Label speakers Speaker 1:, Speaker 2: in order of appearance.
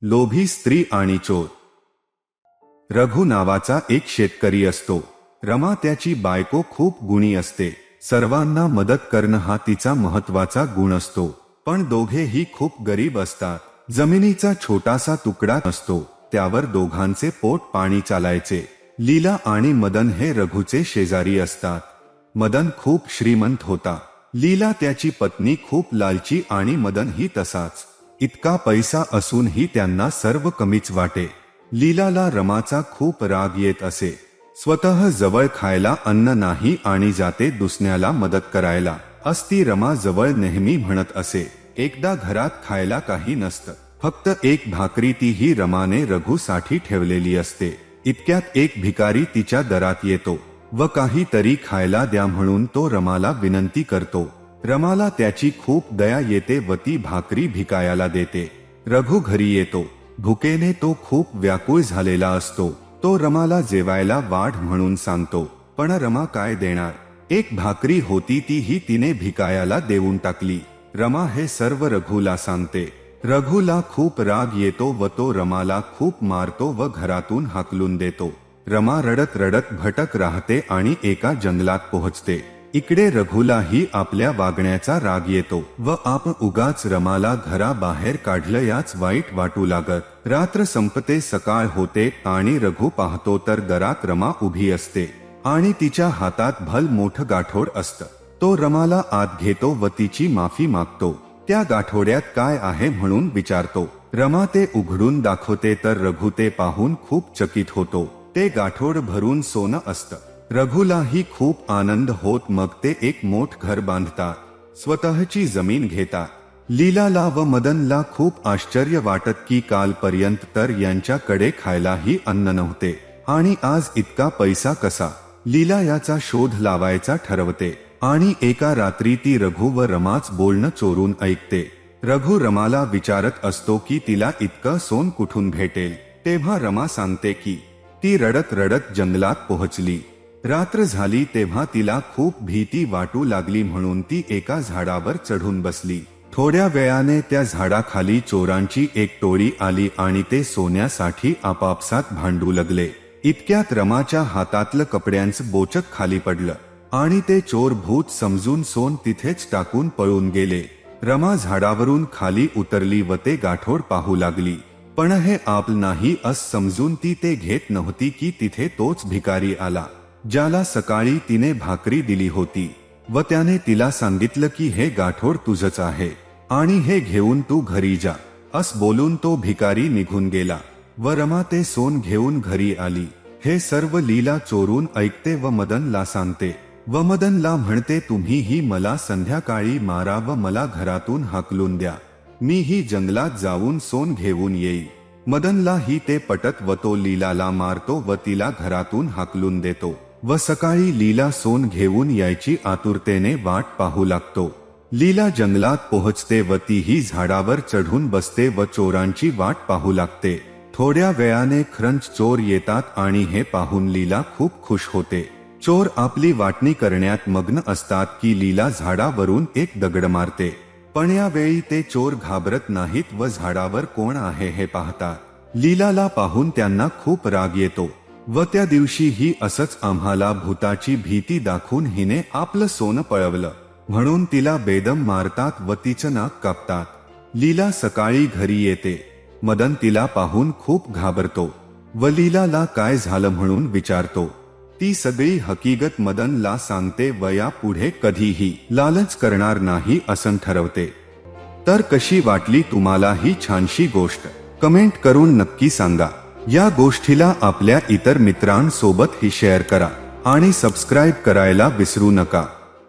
Speaker 1: लोभी स्त्री आणि चोर. रघु नावाचा एक शेतकरी असतो. रमा त्याची बायको खूप गुणी असते. सर्वांना मदत करणं हा तिचा महत्वाचा गुण असतो. पण दोघेही खूप गरीब असतात. जमिनीचा छोटासा तुकडा असतो, त्यावर दोघांचे पोट पाणी चालायचे. लीला आणि मदन हे रघुचे शेजारी असतात. मदन खूप श्रीमंत होता. लीला त्याची पत्नी खूप लालची आणि मदन ही तसाच. इतका पैसा असूनही त्यांना सर्व कमीच वाटे. लीलाला रमाचा खूप राग येत असे. स्वतः जवळ खायला अन्न नाही आणि जाते दुसऱ्याला मदत करायला, असती रमा जवळ नेहमी म्हणत असे. एकदा घरात खायला काही नसतं, फक्त एक भाकरी, तीही रमाने रघुसाठी ठेवलेली असते. इतक्यात एक भिकारी तिच्या दारात येतो व काहीतरी खायला द्या म्हणून तो रमाला विनंती करतो. रमाला त्याची खूप दया येते व ती भाकरी भिकायाला देते. रघु घरी येतो. भुकेने तो खूप व्याकुळ झालेला असतो. तो रमाला जेवायला वाढ म्हणून सांगतो, पण रमा काय देणार. एक भाकरी होती, तीही तिने भिकायाला देऊन टाकली. रमा हे सर्व रघुला सांगते. रघुला खूप राग येतो व तो रमाला खूप मारतो व घरातून हाकलून देतो. रमा रडत रडत भटक राहते आणि एका जंगलात पोहोचते. इकडे रघुलाही आपल्या वागण्याचा राग येतो व आप उगाच रमाला घराबाहेर काढलं याच वाईट वाटू लागत. रात्र संपते, सकाळ होते आणि रघु पाहतो तर दारात रमा उभी असते आणि तिच्या हातात भल मोठं गाठोड असतं. तो रमाला आत घेतो व तिची माफी मागतो. त्या गाठोड्यात काय आहे म्हणून विचारतो. रमा ते उघडून दाखवते तर रघु ते पाहून खूप चकित होतो. ते गाठोड भरून सोनं असतं. रघुलाही खूप आनंद होत. मग ते एक मोठ घर बांधतात, स्वतःची जमीन घेतात. लीलाला व मदनला खूप आश्चर्य वाटत की कालपर्यंत तर यांच्याकडे खायलाही अन्न नव्हते आणि आज इतका पैसा कसा. लीला याचा शोध लावायचा ठरवते आणि एका रात्री ती रघु व रमाच बोलणं चोरून ऐकते. रघु रमाला विचारत असतो की तिला इतकं सोन कुठून भेटेल. तेव्हा रमा सांगते की ती रडत रडत जंगलात पोहोचली. रात्र झाली तेव्हा तिला खूप भीती वाटू लागली म्हणून ती एका झाडावर चढून बसली. थोड्या वेळाने त्या झाडाखाली चोरांची एक टोळी आली आणि ते सोन्यासाठी आपापसात भांडू लागले. इतक्यात रमाच्या हातातलं कपड्यांचं बोचक खाली पडलं आणि ते चोर भूत समजून सोन तिथेच टाकून पळून गेले. रमा झाडावरून खाली उतरली व ते गाठोड पाहू लागली, पण हे आपल नाही असं समजून ती ते घेत नव्हती की तिथे तोच भिकारी आला ज्याला सकाळी तिने भाकरी दिली होती व त्याने तिला सांगितलं की हे गाठोड तुझंच आहे आणि हे घेऊन तू घरी जा. असं बोलून तो भिकारी निघून गेला व रमा ते सोन घेऊन घरी आली. हे सर्व लीला चोरून ऐकते व मदनला सांगते व मदनला म्हणते, तुम्हीही मला संध्याकाळी मारा व मला घरातून हाकलून द्या. मीही जंगलात जाऊन सोन घेऊन येईल. मदनलाही ते पटत व तो लीलाला मारतो व तिला घरातून हाकलून देतो व सकाळी लीला सोन घेऊन यायची आतुरतेने वाट पाहू लागतो. लीला जंगलात पोहोचते व तीही झाडावर चढून बसते व चोरांची वाट पाहू लागते. थोड्या वेळाने खरंच चोर येतात आणि हे पाहून लीला खूप खुश होते. चोर आपली वाटणी करण्यात मग्न असतात की लीला झाडावरून एक दगड मारते, पण यावेळी ते चोर घाबरत नाहीत व झाडावर कोण आहे हे पाहतात. लीलाला पाहून त्यांना खूप राग येतो व त्या दिवशीही असंच आम्हाला भूताची भीती दाखवून हिने आपलं सोनं पळवलं म्हणून तिला बेदम मारतात व तिचं नाक कापतात. लीला सकाळी घरी येते. मदन तिला पाहून खूप घाबरतो व लीलाला काय झालं म्हणून विचारतो. ती सगळी हकीकत मदनला सांगते व यापुढे कधीही लालच करणार नाही असं ठरवते. तर कशी वाटली तुम्हाला ही छानशी गोष्ट कमेंट करून नक्की सांगा. या गोष्टीला आपल्या इतर मित्रांसोबत ही शेअर करा आणि सबस्क्राईब करायला विसरू नका.